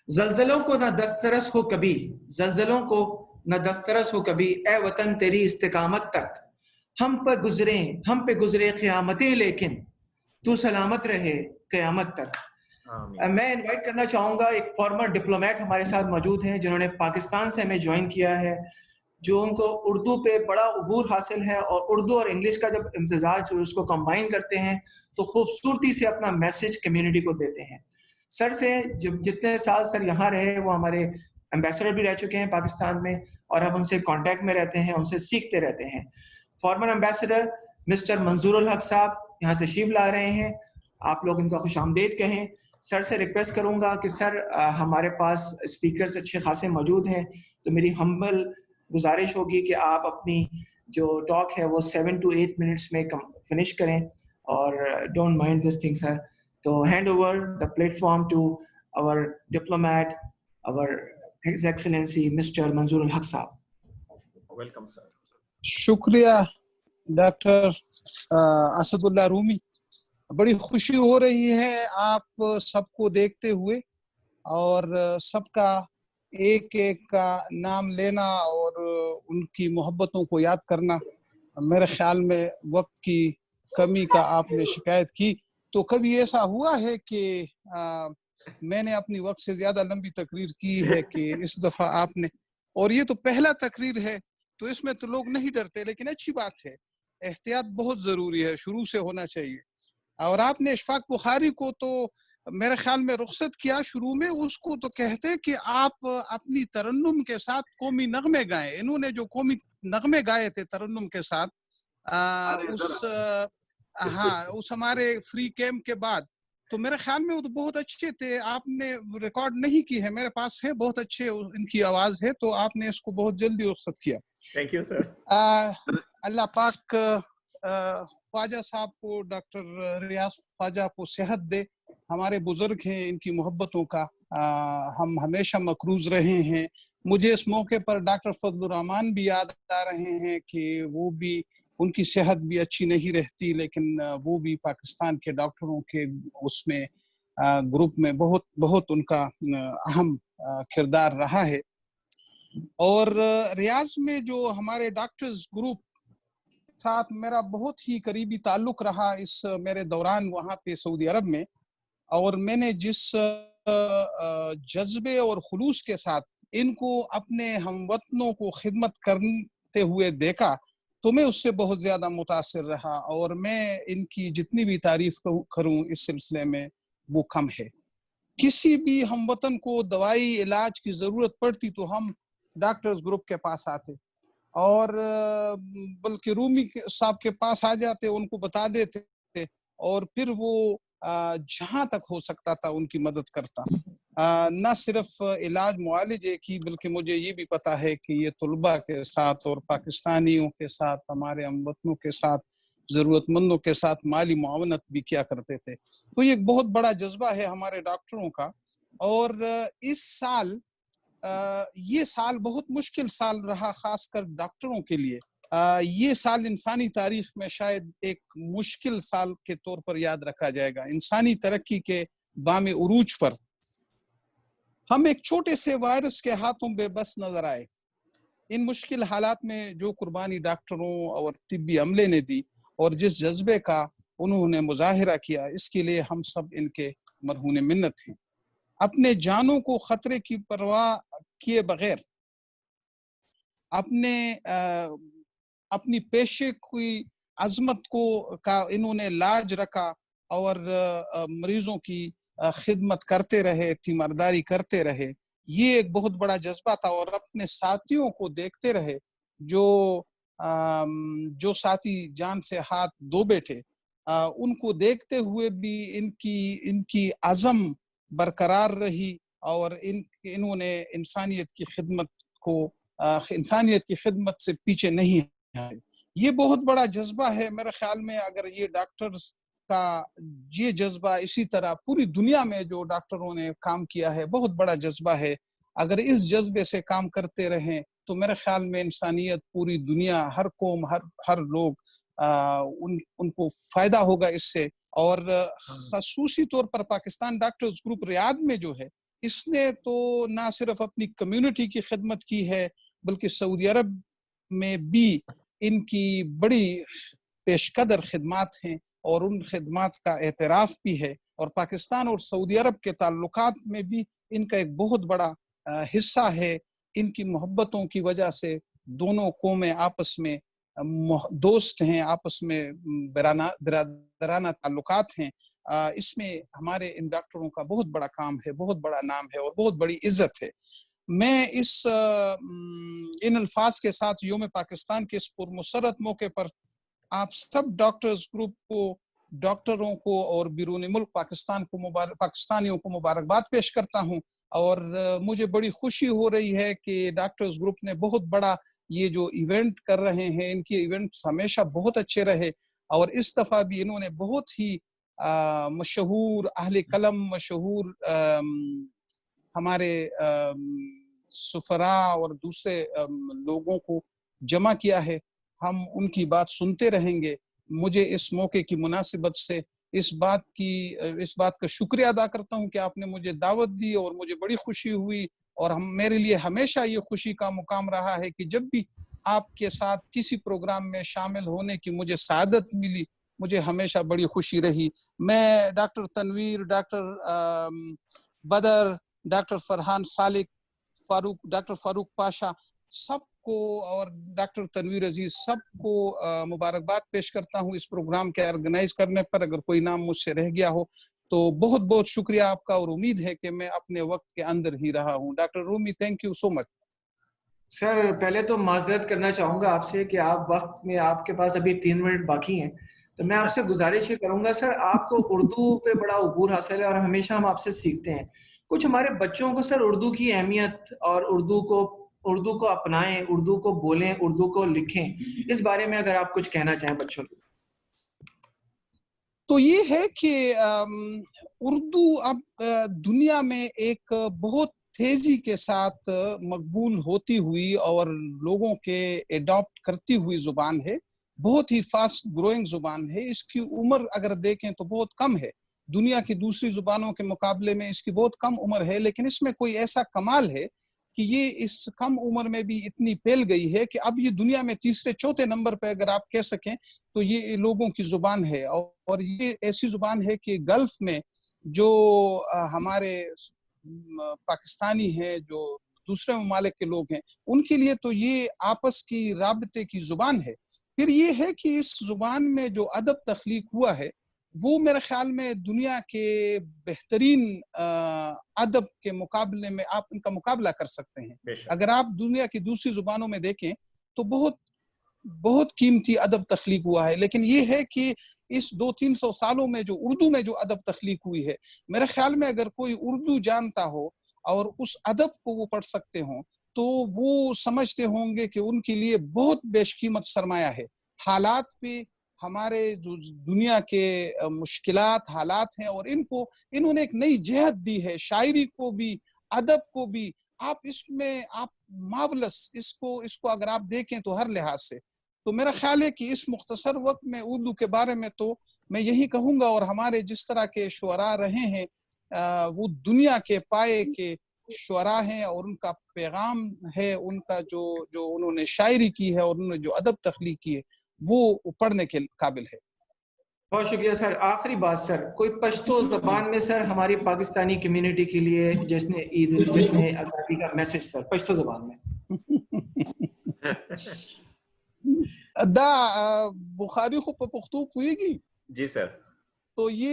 زلزلوں کو نہ دسترس ہو کبھی، زلزلوں کو نہ دسترس ہو کبھی، اے وطن تیری استقامت تک ہم پہ گزرے قیامتیں، لیکن تو سلامت رہے قیامت تک۔ میں انوائٹ کرنا چاہوں گا، ایک فارمر ڈپلومیٹ ہمارے ساتھ موجود ہیں جنہوں نے پاکستان سے ہمیں جوائن کیا ہے، جو ان کو اردو پہ بڑا عبور حاصل ہے، اور اردو اور انگلش کا جب امتزاج اس کو کمبائن کرتے ہیں تو خوبصورتی سے اپنا میسج کمیونٹی کو دیتے ہیں۔ سر سے جتنے سال سر یہاں رہے، وہ ہمارے ایمبیسڈر بھی رہ چکے ہیں پاکستان میں، اور ہم ان سے کانٹیکٹ میں رہتے ہیں، ان سے سیکھتے رہتے ہیں۔ فارمر ایمبیسڈر مسٹر منظور الحق صاحب یہاں تشریف لا رہے ہیں، آپ لوگ ان کا خوش آمدید کہیں۔ سر سے ریکویسٹ کروں گا کہ سر ہمارے پاس اسپیکرز اچھے خاصے موجود ہیں، تو میری ہمبل گزارش ہوگی کہ آپ اپنی جو ٹاک ہے وہ 7 to 8 منٹس میں فنش کریں، اور don't mind this thing sir. تو hand over the platform to our diplomat, our His Excellency Mr. Manzoor al-Haq Saab. Welcome, sir. شکریہ ڈاکٹر اسد اللہ رومی، بڑی خوشی ہو رہی ہے آپ سب کو دیکھتے ہوئے، اور سب کا ایک ایک کا نام لینا اور ان کی محبتوں کو یاد کرنا۔ میرے خیال میں وقت کی کمی کا آپ نے شکایت کی، تو کبھی ایسا ہوا ہے کہ میں نے اپنی وقت سے زیادہ لمبی تقریر کی ہے کہ اس دفعہ آپ نے، اور یہ تو پہلا تقریر ہے تو اس میں تو لوگ نہیں ڈرتے، لیکن اچھی بات ہے، احتیاط بہت ضروری ہے، شروع سے ہونا چاہیے۔ اور آپ نے اشفاق بخاری کو تو میرے خیال میں رخصت کیا شروع میں، اس کو تو کہتے کہ آپ اپنی ترنم کے ساتھ قومی نغمے گائیں۔ انہوں نے جو قومی نغمے گائے تھے ترنم کے ساتھ اس ہمارے فری کیمپ کے بعد، تو میرے خیال میں وہ تو بہت اچھے تھے۔ آپ نے ریکارڈ نہیں کی ہے، میرے پاس ہے، بہت اچھے ان کی آواز ہے، تو آپ نے اس کو بہت جلدی رخصت کیا۔ Thank you sir. اللہ پاک خواجہ صاحب کو، ڈاکٹر ریاض خواجہ کو صحت دے، ہمارے بزرگ ہیں، ان کی محبتوں کا ہم ہمیشہ مقروض رہے ہیں۔ مجھے اس موقع پر ڈاکٹر فضل الرحمان بھی یاد آ رہے ہیں کہ وہ بھی، ان کی صحت بھی اچھی نہیں رہتی، لیکن وہ بھی پاکستان کے ڈاکٹروں کے اس میں گروپ میں بہت ان کا اہم کردار رہا ہے۔ اور ریاض میں جو ہمارے ڈاکٹرز گروپ ساتھ میرا بہت ہی قریبی تعلق رہا اس میرے دوران وہاں پہ سعودی عرب میں، اور میں نے جس جذبے اور خلوص کے ساتھ ان کو اپنے ہم وطنوں کو خدمت کرتے ہوئے دیکھا، تو میں اس سے بہت زیادہ متاثر رہا، اور میں ان کی جتنی بھی تعریف کروں اس سلسلے میں وہ کم ہے۔ کسی بھی ہم وطن کو دوائی علاج کی ضرورت پڑتی تو ہم ڈاکٹرز گروپ کے پاس آتے، اور بلکہ رومی صاحب کے پاس آ جاتے، ان کو بتا دیتے، اور پھر وہ جہاں تک ہو سکتا تھا ان کی مدد کرتا۔ نہ صرف علاج معالجے کی، بلکہ مجھے یہ بھی پتا ہے کہ یہ طلباء کے ساتھ اور پاکستانیوں کے ساتھ، ہمارے ہم وطنوں کے ساتھ، ضرورت مندوں کے ساتھ مالی معاونت بھی کیا کرتے تھے۔ تو یہ ایک بہت بڑا جذبہ ہے ہمارے ڈاکٹروں کا۔ اور اس سال یہ سال بہت مشکل سال رہا، خاص کر ڈاکٹروں کے لیے۔ یہ سال انسانی تاریخ میں شاید ایک مشکل سال کے طور پر یاد رکھا جائے گا۔ انسانی ترقی کے بام عروج پر ہم ایک چھوٹے سے وائرس کے ہاتھوں بے بس نظر آئے۔ ان مشکل حالات میں جو قربانی ڈاکٹروں اور طبی عملے نے دی، اور جس جذبے کا انہوں نے مظاہرہ کیا، اس کے لیے ہم سب ان کے مرہون منت ہیں۔ اپنے جانوں کو خطرے کی پرواہ کیے بغیر اپنی پیشے کی عظمت کا انہوں نے لاج رکھا، اور مریضوں کی خدمت کرتے رہے، تیمارداری کرتے رہے۔ یہ ایک بہت بڑا جذبہ تھا، اور اپنے ساتھیوں کو دیکھتے رہے جو ساتھی جان سے ہاتھ دھو بیٹھے، ان کو دیکھتے ہوئے بھی ان کی عزم برقرار رہی، اور انہوں نے انسانیت کی خدمت سے پیچھے نہیں آئے۔ یہ بہت بڑا جذبہ ہے میرے خیال میں۔ اگر یہ ڈاکٹرز کا یہ جذبہ اسی طرح پوری دنیا میں جو ڈاکٹروں نے کام کیا ہے، بہت بڑا جذبہ ہے، اگر اس جذبے سے کام کرتے رہیں تو میرے خیال میں انسانیت، پوری دنیا، ہر قوم، ہر لوگ ان کو فائدہ ہوگا اس سے۔ اور خصوصی طور پر پاکستان ڈاکٹرز گروپ ریاض میں جو ہے، اس نے تو نہ صرف اپنی کمیونٹی کی خدمت کی ہے بلکہ سعودی عرب میں بھی ان کی بڑی پیش قدر خدمات ہیں اور ان خدمات کا اعتراف بھی ہے، اور پاکستان اور سعودی عرب کے تعلقات میں بھی ان کا ایک بہت بڑا حصہ ہے۔ ان کی محبتوں کی وجہ سے دونوں قومیں آپس میں دوست ہیں، آپس میں برادرانہ تعلقات ہیں۔ اس میں ہمارے ان ڈاکٹروں کا بہت بڑا کام ہے، بہت بڑا نام ہے اور بہت بڑی عزت ہے۔ میں ان الفاظ کے ساتھ یوم پاکستان کے اس پرمسرت موقع پر آپ سب ڈاکٹرز گروپ کو، ڈاکٹروں کو اور بیرون ملک پاکستانیوں کو مبارکباد پیش کرتا ہوں، اور مجھے بڑی خوشی ہو رہی ہے کہ ڈاکٹرز گروپ نے بہت بڑا یہ جو ایونٹ کر رہے ہیں، ان کے ایونٹس ہمیشہ بہت اچھے رہے، اور اس دفعہ بھی انہوں نے بہت ہی مشہور اہل قلم، مشہور ہمارے سفراء اور دوسرے لوگوں کو جمع کیا ہے۔ ہم ان کی بات سنتے رہیں گے۔ مجھے اس موقع کی مناسبت سے اس بات کا شکریہ ادا کرتا ہوں کہ آپ نے مجھے دعوت دی، اور مجھے بڑی خوشی ہوئی، اور میرے لیے ہمیشہ یہ خوشی کا مقام رہا ہے کہ جب بھی آپ کے ساتھ کسی پروگرام میں شامل ہونے کی مجھے سعادت ملی، مجھے ہمیشہ بڑی خوشی رہی۔ میں ڈاکٹر تنویر، ڈاکٹر بدر، ڈاکٹر فرحان سالک، ڈاکٹر فاروق پاشا، سب کو، اور ڈاکٹر تنویر عزیز، سب کو مبارکباد پیش کرتا ہوں اس پروگرام کے آرگنائز کرنے پر۔ اگر کوئی نام مجھ سے رہ گیا ہو تو بہت بہت شکریہ آپ کا، اور امید ہے کہ میں اپنے وقت کے اندر ہی رہا ہوں۔ Doctor Roomi, thank you so much. Sir پہلے تو معذرت کرنا چاہوں گا آپ سے کہ آپ وقت میں آپ کے پاس ابھی 3 منٹ باقی ہیں، تو میں آپ سے گزارش یہ کروں گا سر، آپ کو اردو پہ بڑا عبور حاصل ہے اور ہمیشہ ہم آپ سے سیکھتے ہیں۔ کچھ ہمارے بچوں کو سر اردو کی اہمیت اور اردو کو اپنائیں، اردو کو بولیں، اردو کو لکھیں، اس بارے میں اگر آپ کچھ کہنا چاہیں بچوں کو۔ تو یہ ہے کہ اردو اب دنیا میں ایک بہت تیزی کے ساتھ مقبول ہوتی ہوئی اور لوگوں کے ایڈاپٹ کرتی ہوئی زبان ہے، بہت ہی فاسٹ گروئنگ زبان ہے۔ اس کی عمر اگر دیکھیں تو بہت کم ہے، دنیا کی دوسری زبانوں کے مقابلے میں اس کی بہت کم عمر ہے، لیکن اس میں کوئی ایسا کمال ہے کہ یہ اس کم عمر میں بھی اتنی پھیل گئی ہے کہ اب یہ دنیا میں تیسرے چوتھے نمبر پہ اگر آپ کہہ سکیں تو یہ لوگوں کی زبان ہے، اور یہ ایسی زبان ہے کہ گلف میں جو ہمارے پاکستانی ہیں، جو دوسرے ممالک کے لوگ ہیں، ان کے لیے تو یہ آپس کی رابطے کی زبان ہے۔ پھر یہ ہے کہ اس زبان میں جو ادب تخلیق ہوا ہے وہ میرے خیال میں دنیا کے بہترین ادب کے مقابلے میں آپ ان کا مقابلہ کر سکتے ہیں۔ اگر آپ دنیا کی دوسری زبانوں میں دیکھیں تو بہت قیمتی ادب تخلیق ہوا ہے، لیکن یہ ہے کہ اس 200-300 سالوں میں جو اردو میں جو ادب تخلیق ہوئی ہے، میرے خیال میں اگر کوئی اردو جانتا ہو اور اس ادب کو وہ پڑھ سکتے ہوں تو وہ سمجھتے ہوں گے کہ ان کے لیے بہت بیش قیمت سرمایہ ہے۔ حالات پہ ہمارے جو دنیا کے مشکلات حالات ہیں، اور انہوں نے ایک نئی جہت دی ہے، شاعری کو بھی، ادب کو بھی۔ آپ اس میں آپ مارولس، اس کو اگر آپ دیکھیں تو ہر لحاظ سے، تو میرا خیال ہے کہ اس مختصر وقت میں اردو کے بارے میں تو میں یہی کہوں گا، اور ہمارے جس طرح کے شعراء رہے ہیں وہ دنیا کے پائے کے شعراء ہیں، اور ان کا پیغام ہے، ان کا جو انہوں نے شاعری کی ہے اور انہوں نے جو ادب تخلیق کی ہے وہ پڑھنے کے قابل ہے۔ بہت شکریہ سر۔ آخری بات سر، کوئی پشتو زبان میں سر ہماری پاکستانی کمیونٹی کے لیے جشن عید، جشن آزادی کا میسج سر پشتو زبان میں۔ دا بخاری خو په پښتو پوهیږي؟ جی سر۔ تو یہ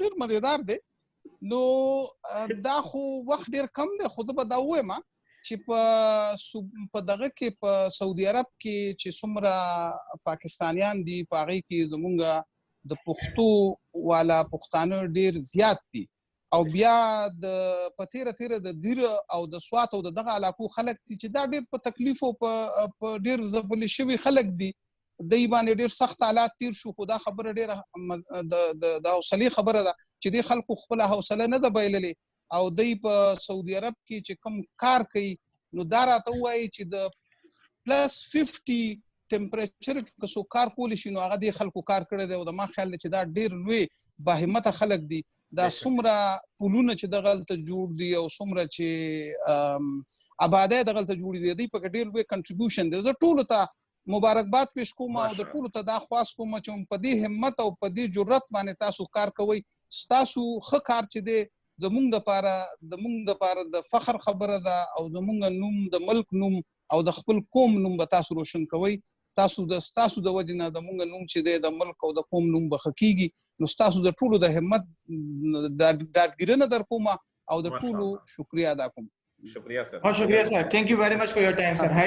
ډیر مزیدار دی، نو دا خو وخت ډیر کم دی، خو به دا وایم چې په دغه کې په سعودي عرب کې چې څومره پاکستانیان دي په هغې کې زمونږ د پښتو والا پښتانه ډیر زیات دي، او بیا په تیره د دیر او د سوات او د دغه علاقو خلک دي چې دا ډیر په تکلیف او په ډیر ځپلي شوي خلک دي، دوی باندې ډیر سخت حالات تیر شو، خو دا خبره ډیره د حوصلې خبره ده چې دې خلکو خپله حوصله نه ده بایللې، او دوی په سعودي عرب کې چې کوم کار کوي نو دا راته ووایي چې د +50 ټمپریچر کې که څوک کار کولی شي نو هغه دې خلکو کار کړی دی، او د ما خیال دی چې دا ډیر لوی باهمته خلک دي دا څومره پولونه چې دغلته جوړ دي او څومره چې آبادی دغلته جوړ دي دوی په ډېر لوی کنټریبیوشن دی زه ټولو ته مبارکباد پیش کوم او د ټولو ته دا خواست کوم چې په دې همت او په دې جرأت باندې تاسو کار کوئ ستاسو ښه کار چې دی زمونږ دپاره د فخر خبره ده او زمونږ نوم د ملک نوم او د خپل قوم نوم به تاسو روشن کوئ ستاسو د وجې نه زمونږ نوم چې دی د ملک او د قوم نوم به ښه کېږي نو ستاسو د ټولو د همت ډاډګیرنه در کومه او د ټولو شکریه ادا کوم شکریہ سر بہت شکریہ سر. Thank you very much for your time, sir.